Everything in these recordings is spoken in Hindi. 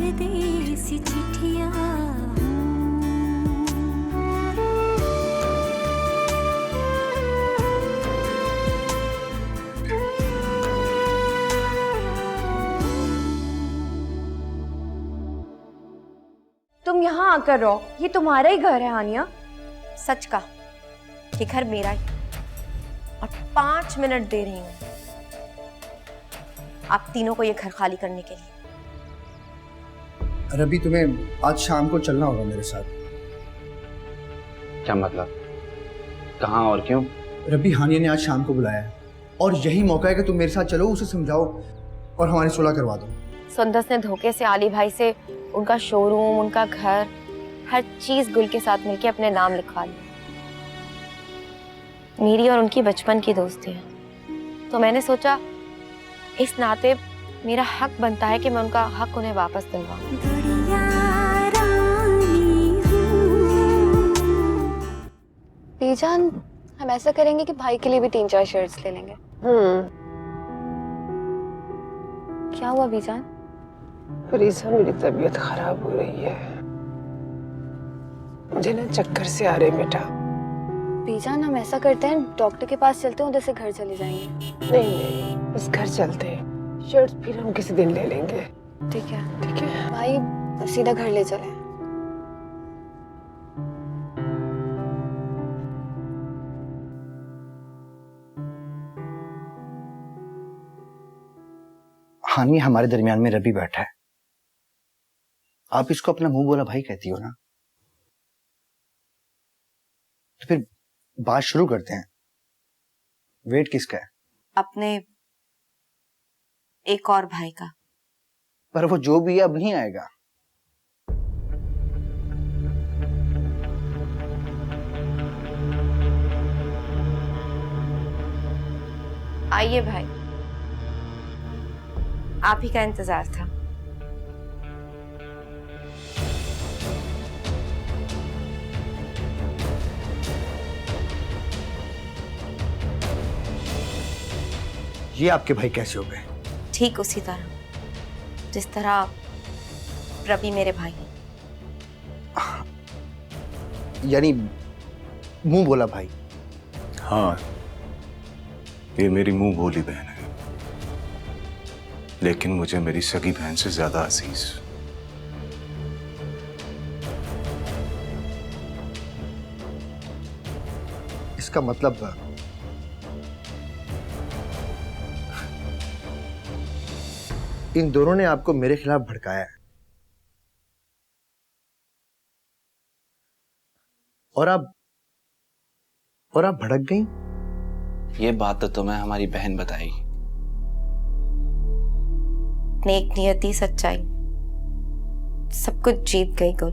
परदेसी चिट्ठियां। तुम यहाँ आकर रहो, ये तुम्हारा ही घर है आनिया। सच का, ये घर मेरा ही, और 5 मिनट दे रही हूँ आप तीनों को ये घर खाली करने के लिए। रवि, तुम्हें आज शाम को चलना होगा मेरे साथ। क्या मतलब? कहाँ और क्यों? रवि, हानिया ने आज शाम को बुलाया है और यही मौका है कि तुम मेरे साथ चलो, उसे समझाओ और हमारी सुलह करवा दो। सुंदस ने धोखे से आली भाई से उनका शोरूम, उनका घर, हर चीज गुल के साथ मिलके अपने नाम लिखवा ली। मेरी और उनकी बचपन की दोस्ती है, तो मैंने सोचा इस नाते मेरा हक बनता है कि मैं उनका हक उन्हें वापस दिलवाऊं। बीजान, हम ऐसा करेंगे कि भाई के लिए भी 3-4 शर्ट्स ले लेंगे। क्या हुआ बीजान? फरीसा, मेरी तबीयत खराब हो रही है, मुझे ना चक्कर से आ रहे बेटा। बीजान, हम ऐसा करते हैं, डॉक्टर के पास चलते हैं, उधर से घर चले जाएंगे। नहीं, बस घर चलते हैं, शर्ट्स फिर हम किसी दिन ले लेंगे। ठीक है ठीक है भाई, सीधा घर ले चले। हानि, हमारे दरमियान में रवि बैठा है, आप इसको अपना मुंह बोला भाई कहती हो ना, तो फिर बात शुरू करते हैं। वेट किसका है? अपने एक और भाई का। पर वो जो भी है अब नहीं आएगा। आइए भाई, आप ही का इंतजार था। ये आपके भाई कैसे हो गए? ठीक उसी तरह जिस तरह रवि मेरे भाई हैं। यानी मुंह बोला भाई? हाँ, ये मेरी मुंह बोली बहन है, लेकिन मुझे मेरी सगी बहन से ज्यादा अजीज। इसका मतलब इन दोनों ने आपको मेरे खिलाफ भड़काया है और आप भड़क गई। ये बात तो तुम्हें हमारी बहन बताई। नेक नियति, सच्चाई, सब कुछ जीत गई गुल।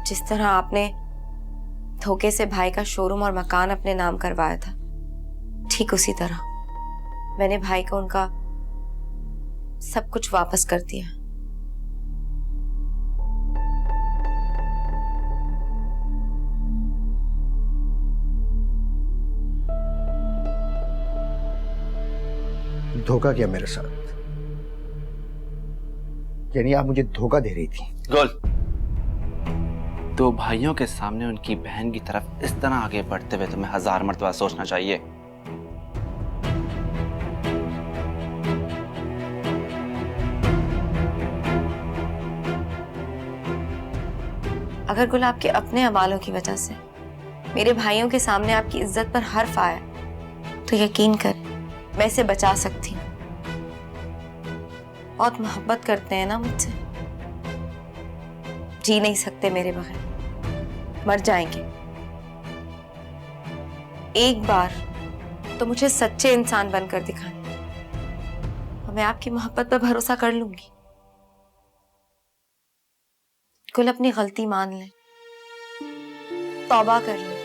जिस तरह आपने धोखे से भाई का शोरूम और मकान अपने नाम करवाया था, ठीक उसी तरह मैंने भाई को उनका सब कुछ वापस कर दिया। धोखा किया मेरे साथ? यानी आप मुझे धोखा दे रही थी? गुल, दो भाइयों के सामने उनकी बहन की तरफ इस तरह आगे बढ़ते हुए तुम्हें 1000 मर्तबा सोचना चाहिए। अगर गुल आपके अपने अमालों की वजह से मेरे भाइयों के सामने आपकी इज्जत पर हर्फ आया, तो यकीन कर मैं इसे बचा सकती हूँ। बहुत मोहब्बत करते हैं ना मुझसे, जी नहीं सकते मेरे बगैर, मर जाएंगे। एक बार तो मुझे सच्चे इंसान बनकर दिखाएं, और मैं आपकी मोहब्बत पर भरोसा कर लूंगी। गुल, अपनी गलती मान ले, तौबा कर ले,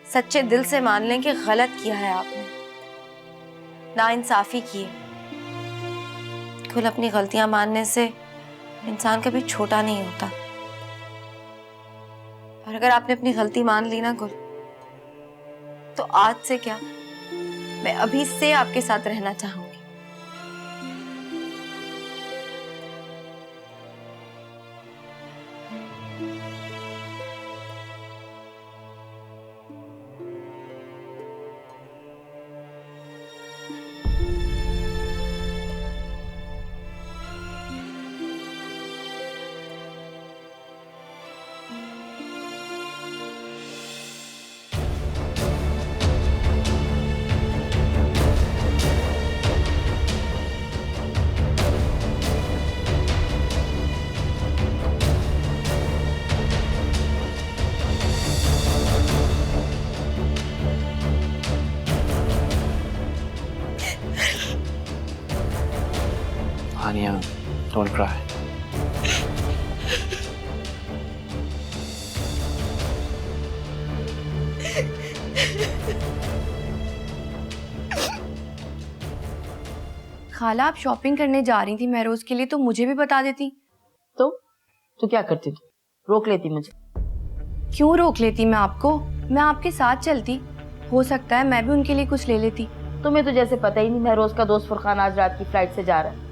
सच्चे दिल से मान लें कि गलत किया है आपने, नाइंसाफी की है। गुल, अपनी गलतियां मानने से इंसान कभी छोटा नहीं होता, और अगर आपने अपनी गलती मान ली ना गुल, तो आज से क्या, मैं अभी से आपके साथ रहना चाहूंगी। हानिया, डोंट क्राई। खाला, आप शॉपिंग करने जा रही थी महरोज के लिए, तो मुझे भी बता देती। तो क्या करती थी? रोक लेती मुझे? क्यों रोक लेती मैं आपको? मैं आपके साथ चलती, हो सकता है मैं भी उनके लिए कुछ ले लेती। तुम्हें तो जैसे पता ही नहीं महरोज का दोस्त फुरकान आज रात की फ्लाइट से जा रहा है।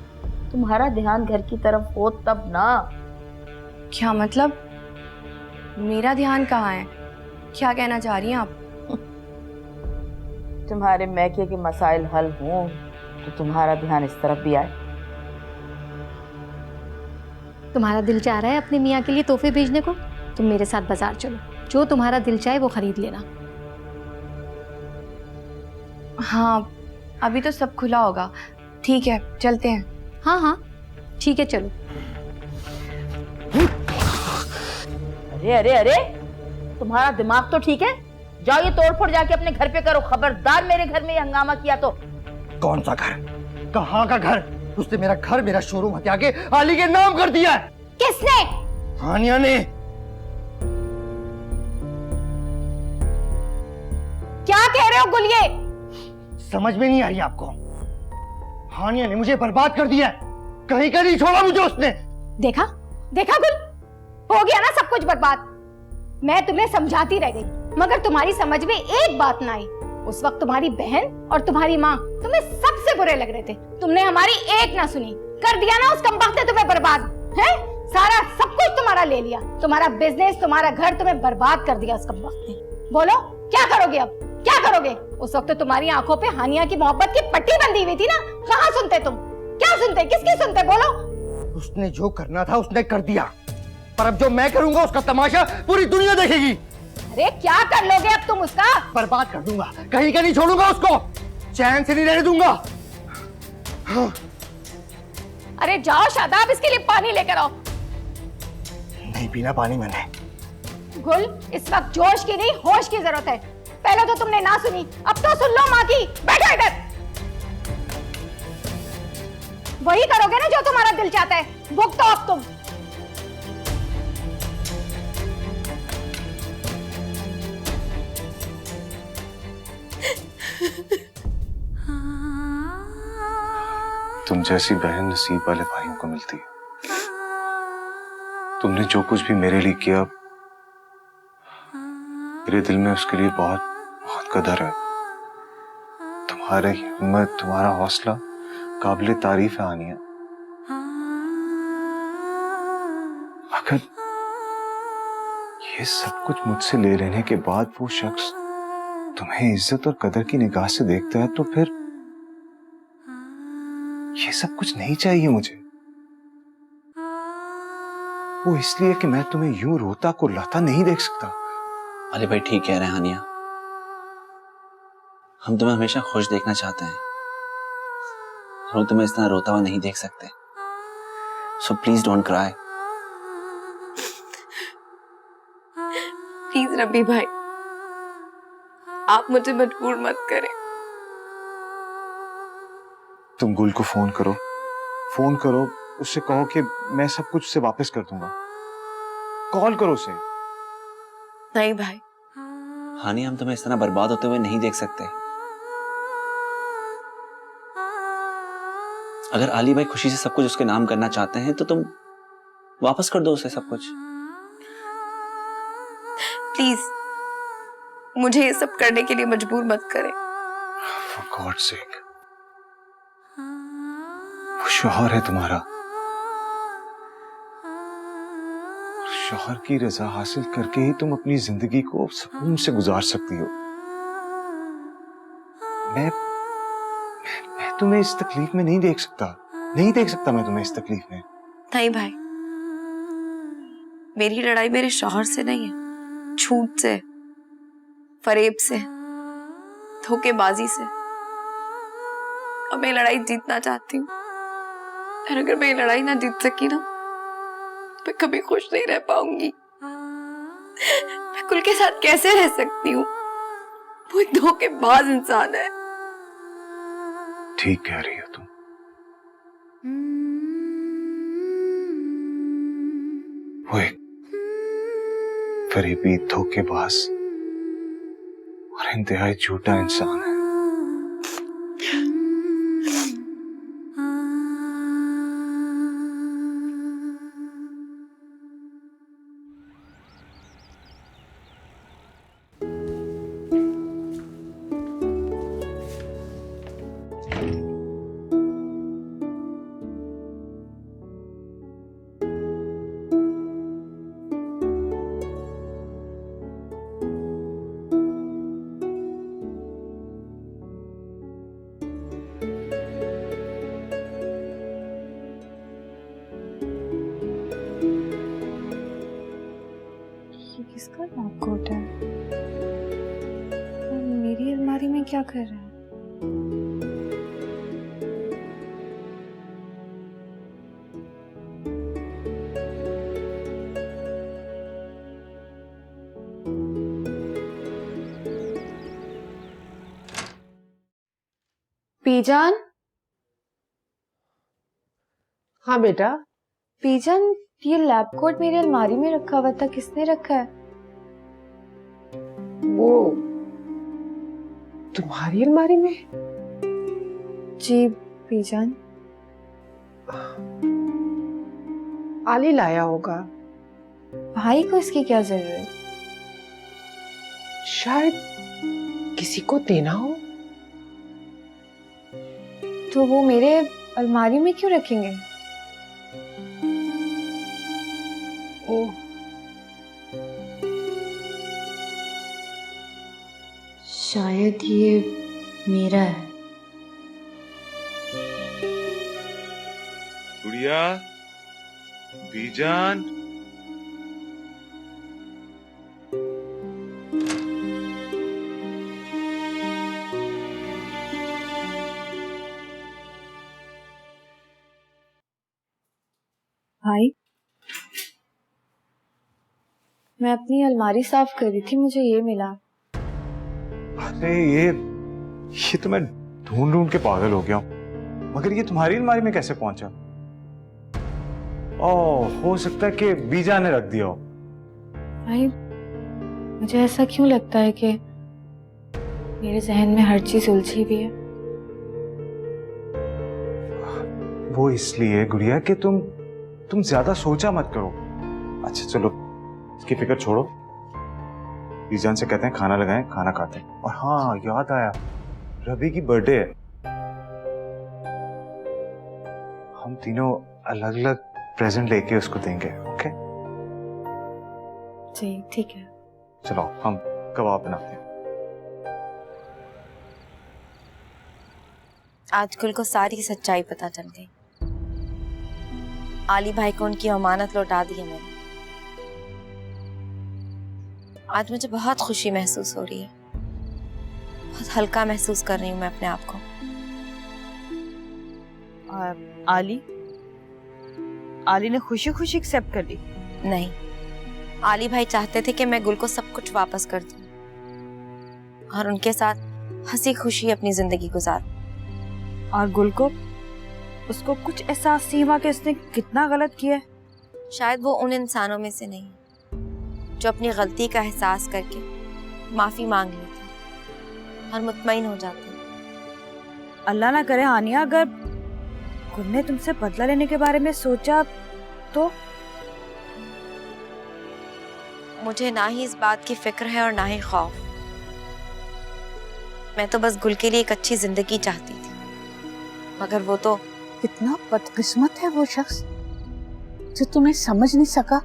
तुम्हारा ध्यान घर की तरफ हो तब ना। क्या मतलब? मेरा ध्यान कहाँ है? क्या कहना चाह रही हैं आप? तुम्हारे मैके के मसाइल हल हों तो तुम्हारा ध्यान इस तरफ भी आए। तुम्हारा दिल चाह रहा है अपने मियाँ के लिए तोहफे भेजने को? तुम मेरे साथ बाजार चलो, जो तुम्हारा दिल चाहे वो खरीद लेना। हाँ, अभी तो सब खुला होगा। ठीक है, चलते हैं। हाँ हाँ ठीक है, चलो। अरे अरे अरे, तुम्हारा दिमाग तो ठीक है? जाओ ये तोड़फोड़ जाके अपने घर पे करो। खबरदार मेरे घर में ये हंगामा किया तो। कौन सा घर? कहाँ का घर? उसने मेरा घर, मेरा शोरूम हत्या के आली के नाम कर दिया है। किसने? हानिया ने। क्या कह रहे हो गुलिये? समझ में नहीं आ रही आपको? हानिया ने मुझे बर्बाद कर दिया है। कहीं का नहीं छोड़ा मुझे उसने। देखा देखा गुल, हो गया ना सब कुछ बर्बाद। मैं तुम्हें समझाती रह गई, मगर तुम्हारी समझ में एक बात ना आई। उस वक्त तुम्हारी बहन और तुम्हारी माँ तुम्हें सबसे बुरे लग रहे थे। तुमने हमारी एक ना सुनी, कर दिया ना उस कमबख्त ने तुम्हें बर्बाद। है सारा सब कुछ तुम्हारा ले लिया, तुम्हारा बिजनेस, तुम्हारा घर, तुम्हें बर्बाद कर दिया उस कमबख्त ने। बोलो क्या करोगे अब? क्या करोगे? उस वक्त तो तुम्हारी आंखों पे हानिया की मोहब्बत की पट्टी बंधी हुई थी ना। कहाँ सुनते तुम? क्या सुनते? किसकी सुनते? बोलो। उसने जो करना था उसने कर दिया, पर अब जो मैं करूंगा उसका तमाशा पूरी दुनिया देखेगी। अरे क्या कर लोगे अब तुम उसका? बर्बाद कर दूंगा, कहीं का नहीं छोड़ूंगा उसको, चैन से नहीं रहने दूंगा। हाँ। अरे जाओ शादाब, इसके लिए पानी लेकर आओ। नहीं पीना पानी मैंने। गुल, इस वक्त जोश की नहीं होश की जरूरत है। पहले तो तुमने ना सुनी, अब तो सुन लो माँ की। बैठो इधर। वही करोगे ना जो तुम्हारा दिल चाहता है। भुगतो अब तुम। तुम जैसी बहन नसीब वाले भाइयों को मिलती है। तुमने जो कुछ भी मेरे लिए किया, मेरे दिल में उसके लिए बहुत बहुत कदर है। तुम्हारी हिम्मत, तुम्हारा हौसला काबिले तारीफ है आनिया। अगर ये सब कुछ मुझसे ले लेने के बाद वो शख्स तुम्हें इज्जत और कदर की निगाह से देखता है, तो फिर ये सब कुछ नहीं चाहिए मुझे। वो इसलिए कि मैं तुम्हें यूं रोता कुर्लाता नहीं देख सकता। अली भाई ठीक कह रहे हैं हानिया, हम तुम्हें हमेशा खुश देखना चाहते हैं, हम तुम्हें इस तरह रोता हुआ नहीं देख सकते। So please don't cry. Please रब्बी भाई, आप मुझे मजबूर मत करें। तुम गुल को फोन करो, उससे कहो कि मैं सब कुछ उसे वापस कर दूंगा। कॉल करो उसे। नहीं भाई। हानिया, हम तुम्हें इस तरह बर्बाद होते हुए नहीं देख सकते। अगर अली भाई खुशी से सब कुछ उसके नाम करना चाहते हैं तो तुम वापस कर दो उसे सब कुछ। प्लीज मुझे ये सब करने के लिए मजबूर मत करें। For God's sake, वो शौहर है तुम्हारा। शौहर की रजा हासिल करके ही तुम अपनी जिंदगी को सुकून से गुजार सकती हो। मैं तुम्हें इस तकलीफ में नहीं देख सकता मैं तुम्हें इस तकलीफ में। नहीं भाई, मेरी लड़ाई मेरे शौहर से नहीं है, झूठ से, फरेब से, धोखेबाजी से। और मैं लड़ाई जीतना चाहती हूँ, और अगर मैं लड़ाई ना जीत सकी ना, तो मैं कभी खुश नहीं रह पाऊंगी। मैं कुल के साथ कैसे रह सकती हूँ? वो एक धोखेबाज इंसान है। ठीक कह रही हो तुम। वो एक फरेबी, धोखेबाज और इंतहाई झूठा इंसान है। किसका लैब कोट है? और मेरी अलमारी में क्या कर रहा है? पीजान, हाँ बेटा। पीजान, ये लैब कोट मेरी अलमारी में रखा हुआ था, किसने रखा है? वो तुम्हारी अलमारी में? जी पीजान। आली लाया होगा। भाई को इसकी क्या जरूरत? शायद किसी को देना हो। तो वो मेरे अलमारी में क्यों रखेंगे? ओह, शायद ये मेरा है। गुड़िया, बीजान, भाई, मैं अपनी अलमारी साफ कर रही थी, मुझे ये मिला। अरे ये तो मैं ढूंढ ढूंढ के पागल हो गया हूँ, मगर ये तुम्हारी अलमारी में कैसे पहुंचा? ओह, हो सकता है कि बीजा ने रख दिया हो। भाई, मुझे ऐसा क्यों लगता है कि मेरे जहन में हर चीज उलझी हुई है? वो इसलिए गुड़िया कि तुम ज्यादा सोचा मत करो। अच्छा चलो, इसकी फिक्र छोड़ो, बीजान से कहते हैं खाना लगाएं, खाना खाते हैं। और हाँ, याद आया, रवि की बर्थडे है, हम तीनों अलग अलग प्रेजेंट लेके उसको देंगे। ओके जी ठीक है। चलो हम कबाब बनाते हैं। आज गुल को सारी सच्चाई पता चल गई। आली भाई को उनकी अमानत लौटा दी है मैंने। आज मुझे बहुत खुशी महसूस हो रही है, बहुत हल्का महसूस कर रही हूँ मैं अपने आप को। आली ने खुशी खुशी एक्सेप्ट कर ली? नहीं, आली भाई चाहते थे कि मैं गुल को सब कुछ वापस कर दूं और उनके साथ हंसी खुशी अपनी जिंदगी गुजारूं। और गुल को, उसको कुछ एहसास नहीं हुआ कि उसने कितना गलत किया है? शायद वो उन इंसानों में से नहीं जो अपनी गलती का एहसास करके माफी मांग लेते और मुतमईन हो जाते। अल्लाह ना करे हानिया, अगर गुल ने तुमसे बदला लेने के बारे में सोचा तो? मुझे ना ही इस बात की फिक्र है और ना ही खौफ। मैं तो बस गुल के लिए एक अच्छी जिंदगी चाहती थी, मगर वो तो कितना बदकिस्मत है वो शख्स जो तुम्हें समझ नहीं सका,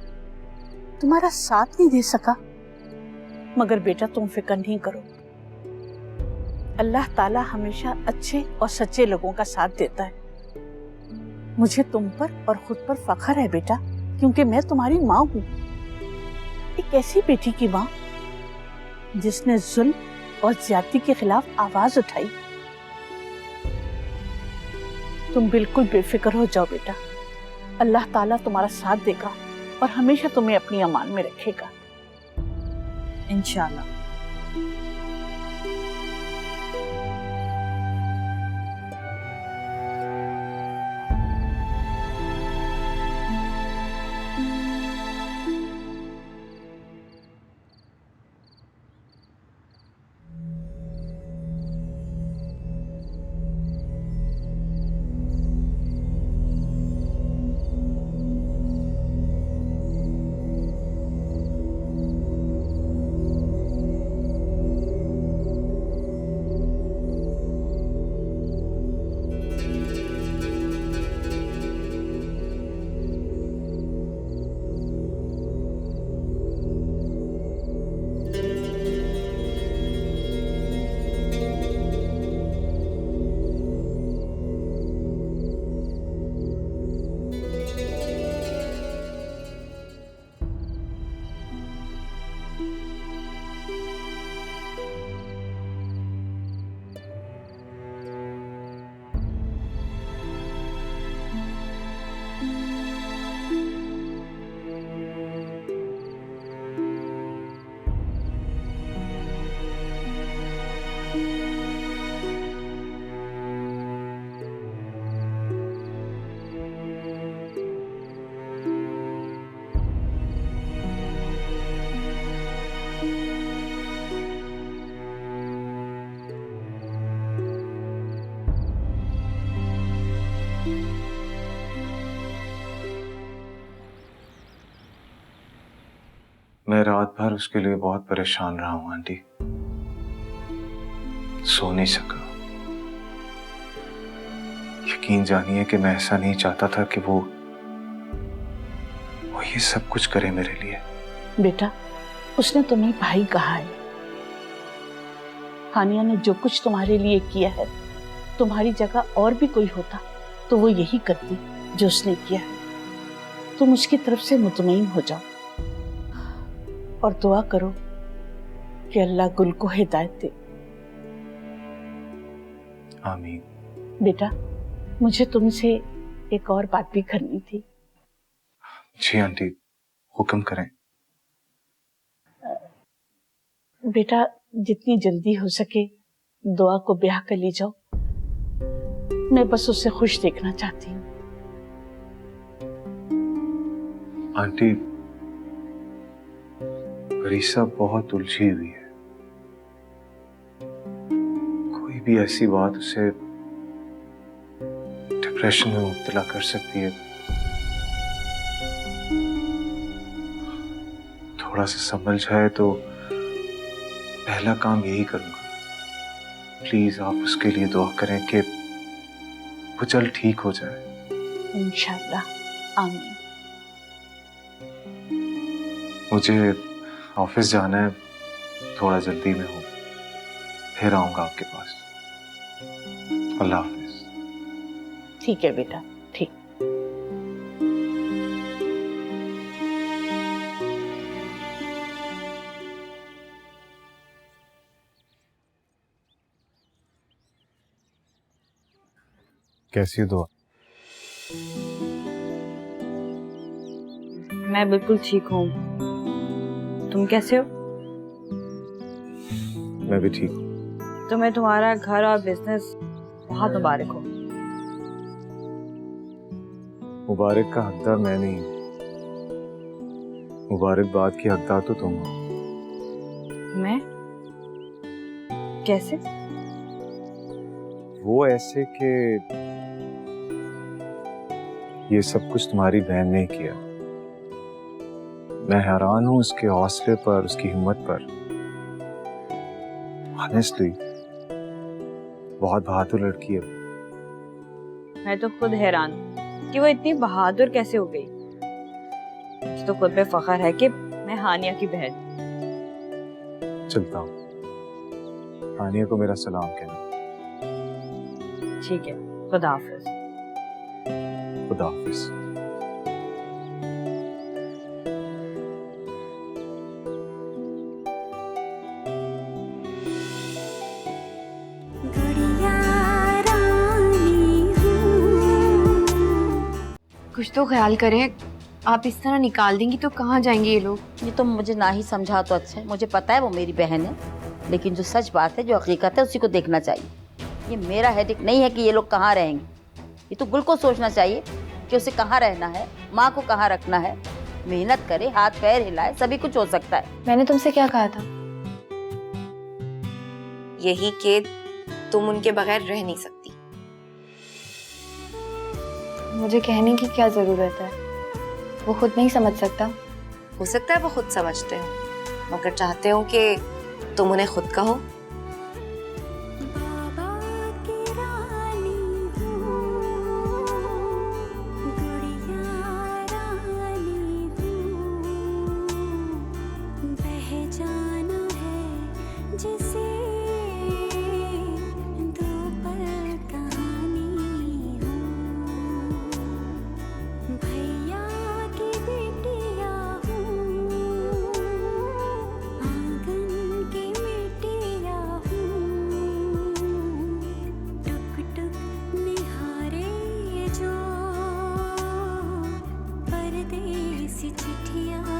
तुम्हारा साथ नहीं दे सका। मगर बेटा तुम फिक्र नहीं करो, अल्लाह ताला हमेशा अच्छे और सच्चे लोगों का साथ देता है। मुझे तुम पर और खुद पर फख्र है बेटा, क्योंकि मैं तुम्हारी माँ हूँ, एक ऐसी बेटी की माँ जिसने जुल्म और ज्यादती के खिलाफ आवाज उठाई। तुम बिल्कुल बेफिक्र हो जाओ बेटा, अल्लाह ताला तुम्हारा साथ देगा और हमेशा तुम्हें अपनी अमान में रखेगा, इंशाल्लाह। मैं रात भर उसके लिए बहुत परेशान रहा हूं आंटी, सो नहीं सका। यकीन जानिए कि मैं ऐसा नहीं चाहता था कि वो ये सब कुछ करे मेरे लिए। बेटा, उसने तुम्हें भाई कहा है। हानिया ने जो कुछ तुम्हारे लिए किया है, तुम्हारी जगह और भी कोई होता तो वो यही करती जो उसने किया है। तुम उसकी तरफ से मुतमईन हो जाओ और दुआ करो कि अल्लाह गुल को हिदायत दे। आमीन। बेटा, मुझे तुमसे एक और बात भी करनी थी। जी आंटी, हुक्म करें। बेटा, जितनी जल्दी हो सके दुआ को ब्याह कर ले जाओ। मैं बस उसे खुश देखना चाहती हूँ। आंटी, परीसा बहुत उलझी हुई है। कोई भी ऐसी बात उसे डिप्रेशन में मुब्तला कर सकती है। थोड़ा सा संभल जाए तो पहला काम यही करूंगा। प्लीज आप उसके लिए दुआ करें कि वो जल्द ठीक हो जाए। इंशाअल्लाह, आमीन। मुझे ऑफिस जाना है, थोड़ा जल्दी में हूँ, फिर आऊंगा आपके पास। अल्लाह हाफिज। ठीक है बेटा, ठीक। कैसी दुआ? मैं बिल्कुल ठीक हूँ। तुम कैसे हो? मैं भी ठीक हूँ। तुम्हें तुम्हारा घर और बिजनेस बहुत मुबारक हो। मुबारक का हकदार मैं नहीं, मुबारकबाद की हकदार तो तुम हो। मैं? कैसे? वो ऐसे कि ये सब कुछ तुम्हारी बहन ने किया। मैं हैरान हूं उसके हौसले पर, उसकी हिम्मत पर। ऑनेस्टली बहुत बहादुर लड़की है। मैं तो खुद हैरान कि वो इतनी बहादुर कैसे हो गई। मुझे तो खुद पे फख्र है कि मैं हानिया की बहन। चलता हूँ, हानिया को मेरा सलाम कहना। ठीक है, खुदा हाफिज। खुदा हाफिज। कुछ तो ख्याल करें। आप इस तरह निकाल देंगी तो कहाँ जाएंगे ये लोग? ये तो मुझे ना ही समझा तो अच्छा है। मुझे पता है वो मेरी बहन है, लेकिन जो सच बात है, जो हकीकत है, उसी को देखना चाहिए। ये मेरा हेडेक नहीं है कि ये लोग कहाँ रहेंगे। ये तो गुल को सोचना चाहिए कि उसे कहाँ रहना है, माँ को कहाँ रखना है। मेहनत करे, हाथ पैर हिलाए, सभी कुछ हो सकता है। मैंने तुमसे क्या कहा था? यही कि तुम उनके बगैर रह नहीं सकती। मुझे कहने की क्या जरूरत है? वो खुद नहीं समझ सकता। हो सकता है वो खुद समझते हो, मगर चाहते हो कि तुम उन्हें खुद कहो। परदेसी चिट्ठियां